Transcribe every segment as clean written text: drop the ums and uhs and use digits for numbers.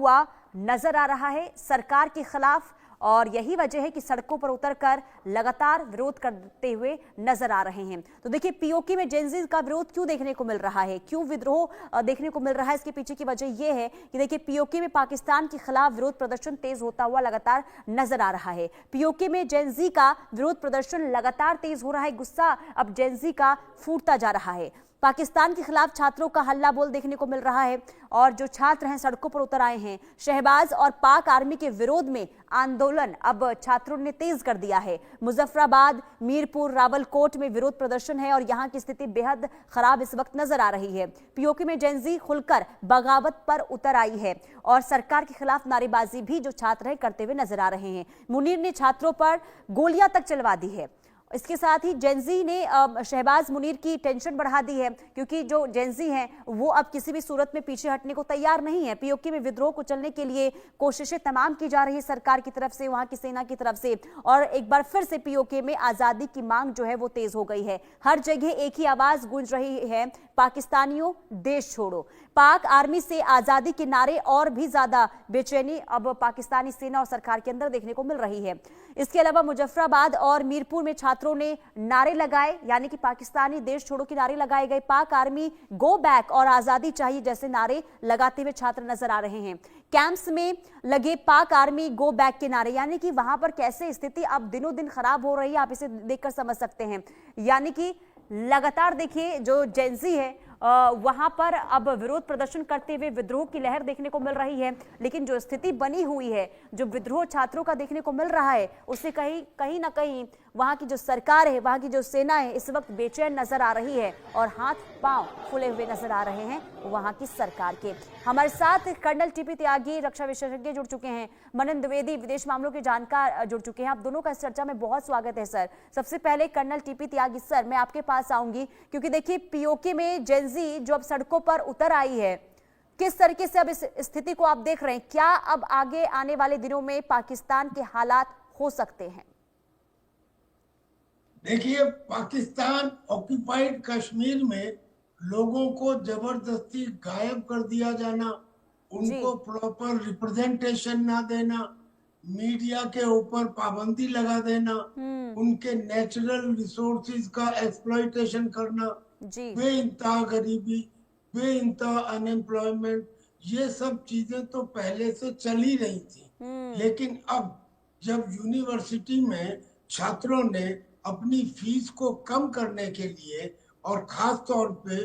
हुआ नजर आ रहा है सरकार के खिलाफ, और यही वजह है कि सड़कों पर उतरकर लगातार विरोध करते हुए नजर आ रहे हैं। तो देखिए, पीओके में जेनजी का विरोध क्यों देखने को मिल रहा है, क्यों विद्रोह देखने को मिल रहा है, इसके पीछे की वजह यह है कि देखिए, पीओके में पाकिस्तान के खिलाफ विरोध प्रदर्शन तेज होता हुआ लगातार नजर आ रहा है। पीओके में जेनजी का विरोध प्रदर्शन लगातार तेज हो रहा है, गुस्सा अब जेनजी का फूटता जा रहा है। पाकिस्तान के खिलाफ छात्रों का हल्ला बोल देखने को मिल रहा है, और जो छात्र हैं सड़कों पर उतर आए हैं। शहबाज और पाक आर्मी के विरोध में आंदोलन अब छात्रों ने तेज कर दिया है। मुजफ्फराबाद, मीरपुर, रावलकोट में विरोध प्रदर्शन है और यहां की स्थिति बेहद खराब इस वक्त नजर आ रही है। पीओके में जेनजी खुलकर बगावत पर उतर आई है और सरकार के खिलाफ नारेबाजी भी जो छात्र हैं करते हुए नजर आ रहे हैं। मुनीर ने छात्रों पर गोलियां तक चलवा दी है। इसके साथ ही जेनजी ने शहबाज मुनीर की टेंशन बढ़ा दी है, क्योंकि जो जेनजी हैं वो अब किसी भी सूरत में पीछे हटने को तैयार नहीं है। पीओके में विद्रोह को चलने के लिए कोशिशें तमाम की जा रही है सरकार की तरफ से, वहां की सेना की तरफ से, और एक बार फिर से पीओके में आजादी की मांग जो है वो तेज हो गई है। हर जगह एक ही आवाज गूंज रही है, पाकिस्तानियों देश छोड़ो। पाक आर्मी से आजादी के नारे और भी ज्यादा बेचैनी अब पाकिस्तानी सेना और सरकार के अंदर देखने को मिल रही है। इसके अलावा मुजफ्फराबाद और मीरपुर में छात्रों ने नारे लगाए, यानी कि पाकिस्तानी देश छोड़ो के नारे लगाए गए। पाक आर्मी गो बैक और आजादी चाहिए जैसे नारे लगाते हुए छात्र नजर आ रहे हैं। कैंप्स में लगे पाक आर्मी गो बैक के नारे, यानी कि वहां पर कैसे स्थिति अब दिनों दिन खराब हो रही है, आप इसे देखकर समझ सकते हैं। यानी कि लगातार देखिए, जो जेनजी है वहां पर अब विरोध प्रदर्शन करते हुए विद्रोह की लहर देखने को मिल रही है, लेकिन जो स्थिति बनी हुई है, जो विद्रोह छात्रों का देखने को मिल रहा है, उससे कहीं ना कहीं वहां की जो सरकार है, वहां की जो सेना है इस वक्त बेचैन नजर आ रही है और हाथ पांव फूले हुए नजर आ रहे हैं वहां की सरकार के। हमारे साथ कर्नल टीपी त्यागी, रक्षा विशेषज्ञ जुड़ चुके हैं, मनन द्विवेदी, विदेश मामलों के जानकार जुड़ चुके हैं। आप दोनों का इस चर्चा में बहुत स्वागत है सर। सबसे पहले कर्नल टीपी त्यागी सर, मैं आपके पास आऊंगी, क्योंकि देखिए, पीओके में जेनजी जो अब सड़कों पर उतर आई है, किस तरीके से अब इस स्थिति को आप देख रहे हैं? क्या अब आगे आने वाले दिनों में पाकिस्तान के हालात हो सकते हैं? देखिए, पाकिस्तान ऑक्युपाइड कश्मीर में लोगों को जबरदस्ती गायब कर दिया जाना, उनको प्रॉपर रिप्रेजेंटेशन ना देना, मीडिया के ऊपर पाबंदी लगा देना, उनके नेचुरल रिसोर्सेज का एक्सप्लॉइटेशन करना, बेइंतहा गरीबी, बेइंतहा अनएम्प्लॉयमेंट, ये सब चीजें तो पहले से चल ही रही थी। लेकिन अब जब यूनिवर्सिटी में छात्रों ने अपनी फीस को कम करने के लिए और खास तौर पे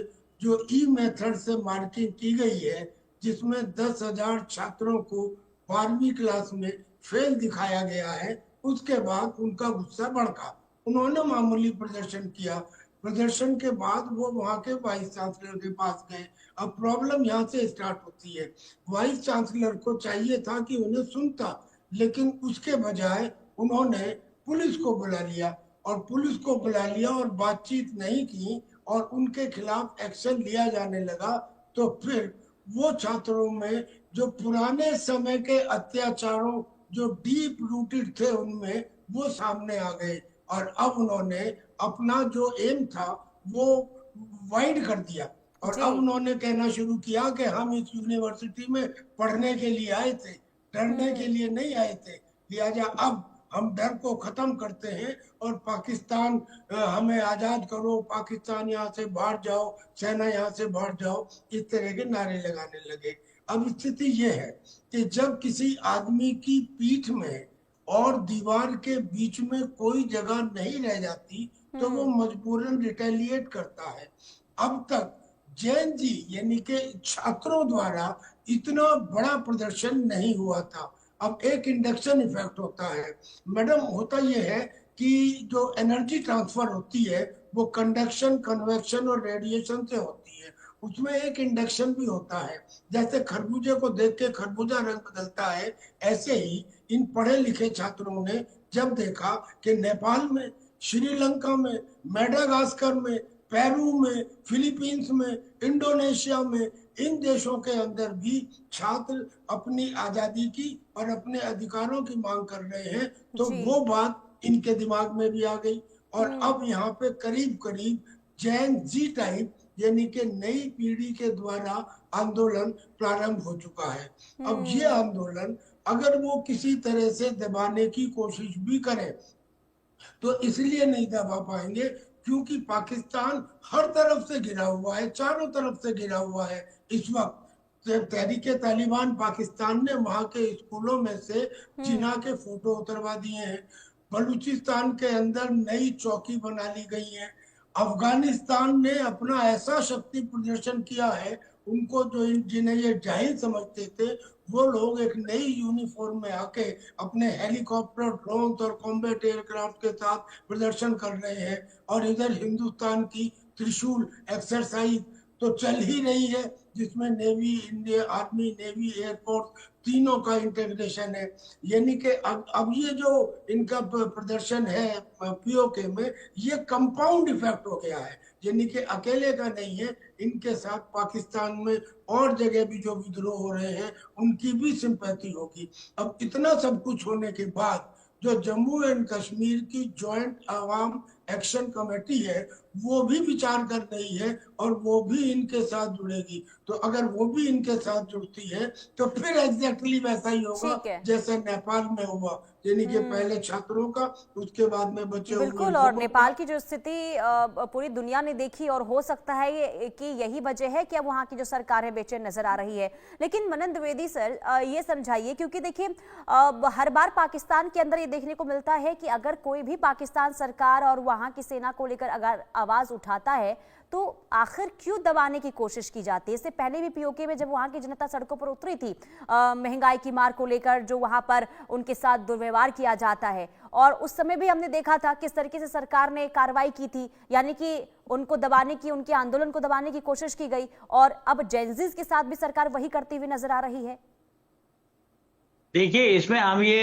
जो ई मेथड से मार्किंग की गई है, जिसमें 10,000 छात्रों को 12वीं क्लास में फेल दिखाया गया है, उसके बाद उनका गुस्सा भड़का। उन्होंने मामूली प्रदर्शन किया। प्रदर्शन के बाद वो वहां के वाइस चांसलर के पास गए। अब प्रॉब्लम यहाँ से स्टार्ट होती है। वाइस चांसलर को चाहिए था कि उन्हें सुनता, लेकिन उसके बजाय उन्होंने पुलिस को बुला लिया, और पुलिस को बुला लिया और बातचीत नहीं की और उनके खिलाफ एक्शन लिया जाने लगा। तो फिर वो छात्रों में जो पुराने समय के अत्याचारों जो डीप रूटेड थे उनमें, वो सामने आ गए, और अब उन्होंने अपना जो एम था वो वाइड कर दिया, और अब उन्होंने कहना शुरू किया कि हम इस यूनिवर्सिटी में पढ़ने के लिए आए थे, डरने के लिए नहीं आए थे। लिहाजा अब हम डर को खत्म करते हैं और पाकिस्तान हमें आजाद करो, पाकिस्तान यहाँ से बाहर जाओ, सेना यहाँ से बाहर जाओ, इस तरह के नारे लगाने लगे। अब स्थिति ये है कि जब किसी आदमी की पीठ में और दीवार के बीच में कोई जगह नहीं रह जाती तो वो मजबूरन रिटेलिएट करता है। अब तक जेएनजी यानी के छात्रों द्वारा इतना बड़ा प्रदर्शन नहीं हुआ था। अब एक इंडक्शन इफेक्ट होता है मैडम। होता यह है कि जो एनर्जी ट्रांसफर होती है वो कंडक्शन, कन्वेक्शन और रेडिएशन से होती है, उसमें एक इंडक्शन भी होता है। जैसे खरबूजे को देख के खरबूजा रंग बदलता है, ऐसे ही इन पढ़े लिखे छात्रों ने जब देखा कि नेपाल में, श्रीलंका में, मेडागास्कर में, पेरू में, फिलीपींस में, इंडोनेशिया में, इन देशों के अंदर भी छात्र अपनी आजादी की और अपने अधिकारों की मांग कर रहे हैं, तो वो बात इनके दिमाग में भी आ गई। और अब यहाँ पे करीब करीब जेन जी टाइप यानी कि नई पीढ़ी के द्वारा आंदोलन प्रारंभ हो चुका है। अब ये आंदोलन अगर वो किसी तरह से दबाने की कोशिश भी करे तो इसलिए नहीं दबा पाएंगे क्योंकि पाकिस्तान हर तरफ से घिरा हुआ है, चारों तरफ से घिरा हुआ है। इस वक्त तहरीके तालिबान पाकिस्तान ने वहां के स्कूलों में से जिना के फोटो उतरवा दिए हैं। बलूचिस्तान के अंदर नई चौकी बना ली गई है। अफगानिस्तान ने अपना ऐसा शक्ति प्रदर्शन किया है, उनको जो जिन्हें ये जाहिल समझते थे वो लोग एक नई यूनिफॉर्म में आके अपने हेलीकॉप्टर, ड्रोन और कॉम्बैट एयरक्राफ्ट के साथ प्रदर्शन कर रहे हैं। और इधर हिंदुस्तान की त्रिशूल एक्सरसाइज तो चल ही रही है, जिसमें navy, India army, navy, air force तीनों का इंटीग्रेशन है। यानी कि अब ये जो इनका प्रदर्शन है पीओके में, ये कंपाउंड इफेक्ट हो गया है, यानी कि अकेले का नहीं है, इनके साथ पाकिस्तान में और जगह भी जो विद्रोह हो रहे हैं उनकी भी सिंपैथी होगी। अब इतना सब कुछ होने के बाद जो जम्मू एंड कश्मीर की जॉइंट अवाम एक्शन कमेटी है वो भी विचार कर रही है और वो भी इनके साथ जुड़ेगी। तो अगर वो भी इनके साथ जुड़ती है तो फिर एग्जैक्टली वैसा ही होगा जैसे नेपाल में हुआ, यानी कि पहले छात्रों का, उसके बाद में बचे हुए। बिल्कुल, और नेपाल की जो स्थिति पूरी दुनिया ने देखी और हो सकता है कि यही वजह है कि अब वहां की जो सरकार है बेचैन नजर आ रही है। लेकिन मनन द्विवेदी सर, ये समझाइए, क्योंकि देखिए हर बार पाकिस्तान के अंदर ये देखने को मिलता है कि अगर कोई भी पाकिस्तान सरकार और वहां की सेना को लेकर अगर आवाज उठाता है तो आखिर क्यों दबाने की कोशिश की जाती है? इससे पहले भी पीओके में जब वहां की जनता सड़कों पर उतरी थी महंगाई की मार को लेकर, जो वहां पर उनके साथ दुर्व्यवहार किया जाता है, और उस समय भी हमने देखा था किस तरीके से सरकार ने कार्रवाई की थी, यानी कि उनको दबाने की, उनके आंदोलन को दबाने की कोशिश की गई। और अब जेनजीज के साथ भी सरकार वही करती हुई नजर आ रही है। देखिए, इसमें हम ये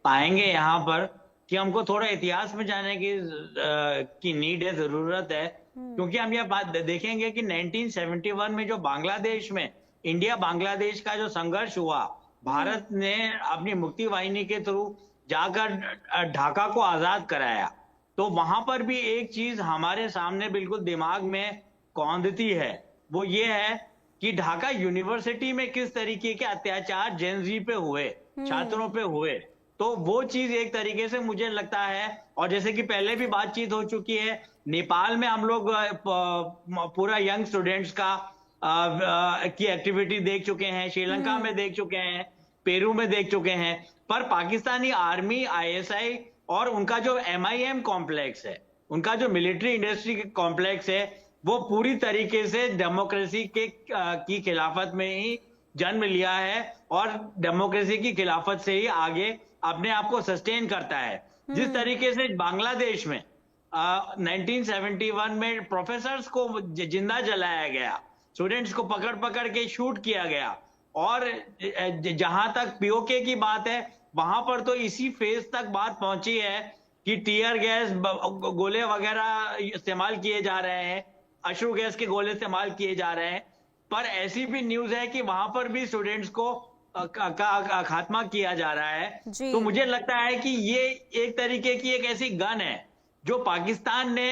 पाएंगे यहाँ पर कि हमको थोड़ा इतिहास में जाने की नीड है, जरूरत है, क्योंकि हम ये बात देखेंगे कि 1971 में जो बांग्लादेश में इंडिया बांग्लादेश का जो संघर्ष हुआ, भारत ने अपनी मुक्ति वाहिनी के थ्रू जाकर ढाका को आजाद कराया। तो वहां पर भी एक चीज हमारे सामने बिल्कुल दिमाग में कौंधती है, वो ये है कि ढाका यूनिवर्सिटी में किस तरीके के अत्याचार जेनजी पे हुए, छात्रों पे हुए। तो वो चीज एक तरीके से मुझे लगता है, और जैसे कि पहले भी बातचीत हो चुकी है, नेपाल में हम लोग पूरा यंग स्टूडेंट्स की एक्टिविटी देख चुके हैं, श्रीलंका में देख चुके हैं, पेरू में देख चुके हैं, पर पाकिस्तानी आर्मी, आईएसआई और उनका जो एमआईएम कॉम्प्लेक्स है, उनका जो मिलिट्री इंडस्ट्री कॉम्प्लेक्स है, वो पूरी तरीके से डेमोक्रेसी की खिलाफत में ही जन्म लिया है और डेमोक्रेसी की खिलाफत से ही आगे अपने आप को सस्टेन करता है। जिस तरीके से बांग्लादेश में 1971 में प्रोफेसर्स को जिंदा जलाया गया, स्टूडेंट्स को पकड़ पकड़ के शूट किया गया, और जहां तक पीओके की बात है वहां पर तो इसी फेज तक बात पहुंची है कि टीयर गैस, गोले वगैरह इस्तेमाल किए जा रहे हैं, अश्रु गैस के गोले इस्तेमाल किए जा रहे हैं। पर ऐसी भी न्यूज है कि वहां पर भी स्टूडेंट्स को का खात्मा किया जा रहा है। तो मुझे लगता है कि ये एक तरीके की एक ऐसी गन है जो पाकिस्तान ने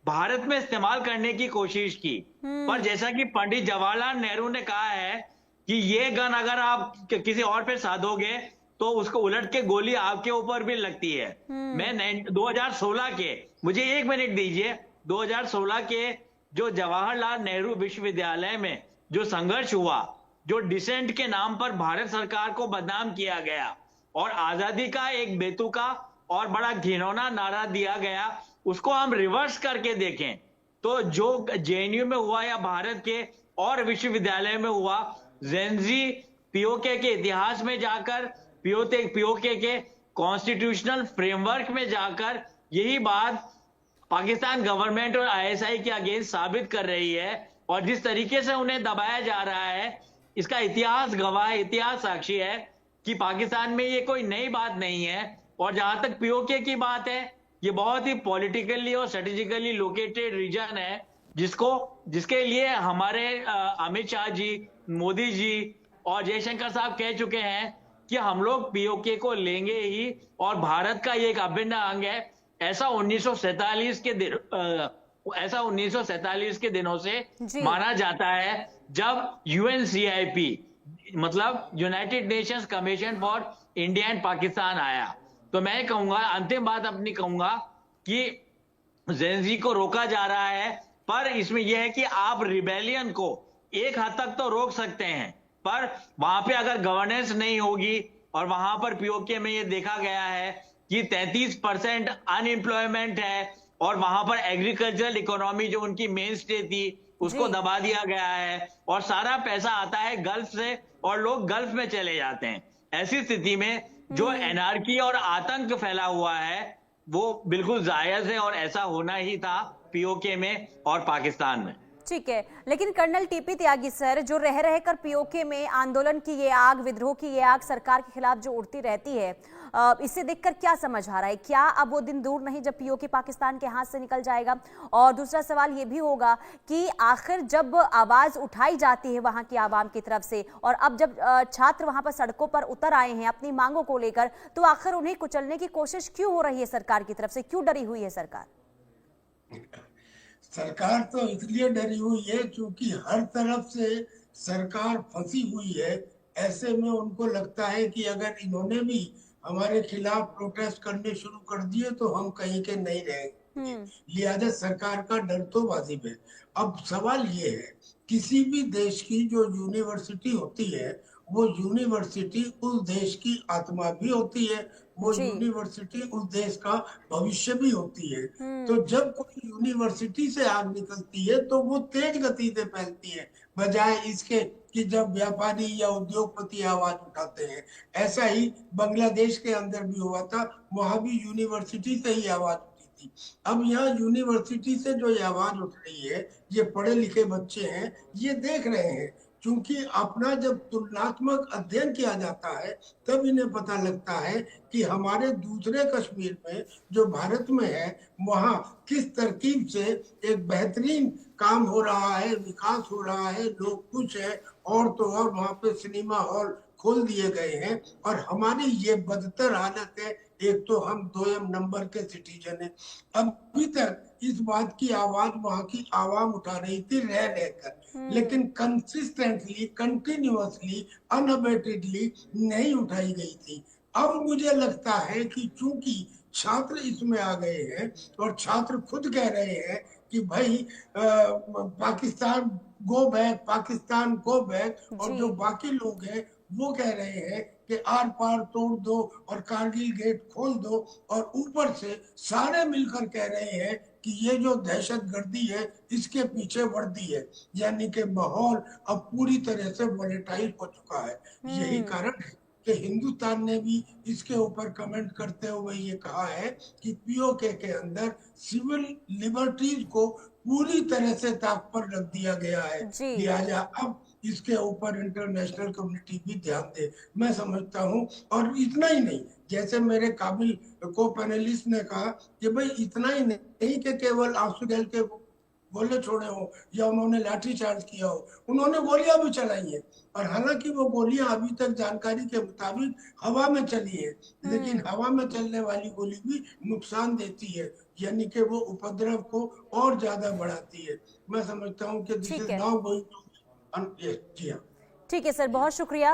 भारत में इस्तेमाल करने की कोशिश की, पर जैसा कि पंडित जवाहरलाल नेहरू ने कहा है कि ये गन अगर आप किसी और पे साधोगे तो उसको उलट के गोली आपके ऊपर भी लगती है। मैं 2016 के, मुझे 1 मिनट दीजिए, 2016 के जो जवाहरलाल नेहरू विश्वविद्यालय में जो संघर्ष हुआ, जो डिसेंट के नाम पर भारत सरकार को बदनाम किया गया और आजादी का एक बेतुका और बड़ा घिनौना नारा दिया गया, उसको हम रिवर्स करके देखें तो जो जेएनयू में हुआ या भारत के और विश्वविद्यालय में हुआ, जेनजी पीओके के इतिहास में जाकर, पीओके के कॉन्स्टिट्यूशनल फ्रेमवर्क में जाकर यही बात पाकिस्तान गवर्नमेंट और आईएसआई के अगेंस्ट साबित कर रही है। और जिस तरीके से उन्हें दबाया जा रहा है, इसका इतिहास गवाह है, इतिहास साक्षी है कि पाकिस्तान में ये कोई नई बात नहीं है। और जहां तक पीओके की बात है, ये बहुत ही पॉलिटिकली और स्ट्रेटेजिकली लोकेटेड रीजन है, जिसके लिए हमारे अमित शाह जी, मोदी जी और जयशंकर साहब कह चुके हैं कि हम लोग पीओके को लेंगे ही और भारत का ये एक अभिन्न अंग है। ऐसा 1947 ऐसा 1947 के दिनों से जी। माना जाता है, जब यूएनसीआईपी मतलब United Nations commission for India and Pakistan आया। तो मैं कहूंगा, अंतिम बात अपनी कहूंगा कि जेनजी को रोका जा रहा है, पर इसमें यह है कि आप रिबेलियन को एक हद तक तो रोक सकते हैं, पर वहां पे अगर गवर्नेंस नहीं होगी, और वहां पर पीओके में ये देखा गया है कि 33% अनएम्प्लॉयमेंट है, और वहां पर एग्रीकल्चरल इकोनॉमी जो उनकी मेन स्टे थी उसको जी। दबा दिया गया है, और सारा पैसा आता है गल्फ से और लोग गल्फ में चले जाते हैं। ऐसी स्थिति में जो एनार्की और आतंक फैला हुआ है वो बिल्कुल जायज है, और ऐसा होना ही था पीओके में और पाकिस्तान में। ठीक है, लेकिन कर्नल टीपी त्यागी सर, जो रह रहकर पीओके में आंदोलन की ये आग, विद्रोह की ये आग सरकार के खिलाफ जो उड़ती रहती है, इसे देखकर क्या समझ आ रहा है? क्या अब वो दिन दूर नहीं जब पीओके पाकिस्तान के हाथ से निकल जाएगा? और दूसरा सवाल ये भी होगा कि आखिर जब आवाज उठाई जाती है वहां की आवाम की तरफ से, और अब जब छात्र वहां पर सड़कों पर उतर आए हैं अपनी मांगों को लेकर, तो आखिर उन्हें कुचलने की कोशिश क्यों हो रही है सरकार की तरफ से? क्यों डरी हुई है सरकार? सरकार तो इसलिए डरी हुई है क्योंकि हर तरफ से सरकार फंसी हुई है। ऐसे में उनको लगता है कि अगर इन्होंने भी हमारे खिलाफ प्रोटेस्ट करने शुरू कर दिए तो हम कहीं के नहीं रहेंगे। लिहाजा सरकार का डर तो वाजिब है। अब सवाल ये है, किसी भी देश की जो यूनिवर्सिटी होती है वो यूनिवर्सिटी उस देश की आत्मा भी होती है, वो जी। यूनिवर्सिटी उस देश का भविष्य भी होती है। तो जब कोई यूनिवर्सिटी से आग निकलती है तो वो तेज गति से फैलती है, बजाय इसके कि जब व्यापारी या उद्योगपति आवाज उठाते हैं। ऐसा ही बांग्लादेश के अंदर भी हुआ था, वहां भी यूनिवर्सिटी से ही आवाज उठी थी। अब यहाँ यूनिवर्सिटी से जो ये आवाज उठ रही है, ये पढ़े लिखे बच्चे हैं, ये देख रहे हैं। क्योंकि अपना जब तुलनात्मक अध्ययन किया जाता है तब इन्हें पता लगता है कि हमारे दूसरे कश्मीर में जो भारत में है वहां किस तरकीब से एक बेहतरीन काम हो रहा है, विकास हो रहा है, लोग खुश हैं, और तो और वहां पे सिनेमा हॉल खोल दिए गए हैं। और हमारी ये बदतर हालत है, एक तो हम 2 नंबर के सिटीजन हैं। अभी तक इस बात की आवाज वहां की आवाम उठा रही थी रह रहकर, लेकिन कंसिस्टेंटली, कंटिन्यूअसली, अनअबेटेडली नहीं उठाई गई थी। अब मुझे लगता है कि चूंकि छात्र इसमें आ गए हैं और छात्र खुद कह रहे हैं कि भाई Pakistan go back, Pakistan go back, और जो बाकी लोग हैं वो कह रहे हैं कि आर पार तोड़ दो और कारगिल गेट खोल दो, और ऊपर से सारे मिलकर कह रहे हैं कि ये जो दहशतगर्दी है इसके पीछे वर्दी है। यानी कि माहौल अब पूरी तरह से वॉलेटाइल हो चुका है। यही कारण है कि हिंदुस्तान ने भी इसके ऊपर कमेंट करते हुए ये कहा है कि पीओके के अंदर सिविल लिबर्टीज को पूरी तरह से ताक पर रख दिया गया है। लिहाजा अब इसके ऊपर इंटरनेशनल कम्युनिटी भी ध्यान दे, मैं समझता हूँ। और इतना ही नहीं, जैसे मेरे काबिल को पैनलिस्ट ने कहा कि भाई इतना ही नहीं कि केवल आंसू गैल के गोले छोड़े हो या उन्होंने लाठी चार्ज किया हो, उन्होंने गोलियां भी चलाई है। और हालांकि वो गोलियां अभी तक जानकारी के मुताबिक हवा में चली है, लेकिन हवा में चलने वाली गोली भी नुकसान देती है, यानी कि वो उपद्रव को और ज्यादा बढ़ाती है। मैं समझता हूँ कि this is now going to. जी हाँ, ठीक है सर, बहुत शुक्रिया।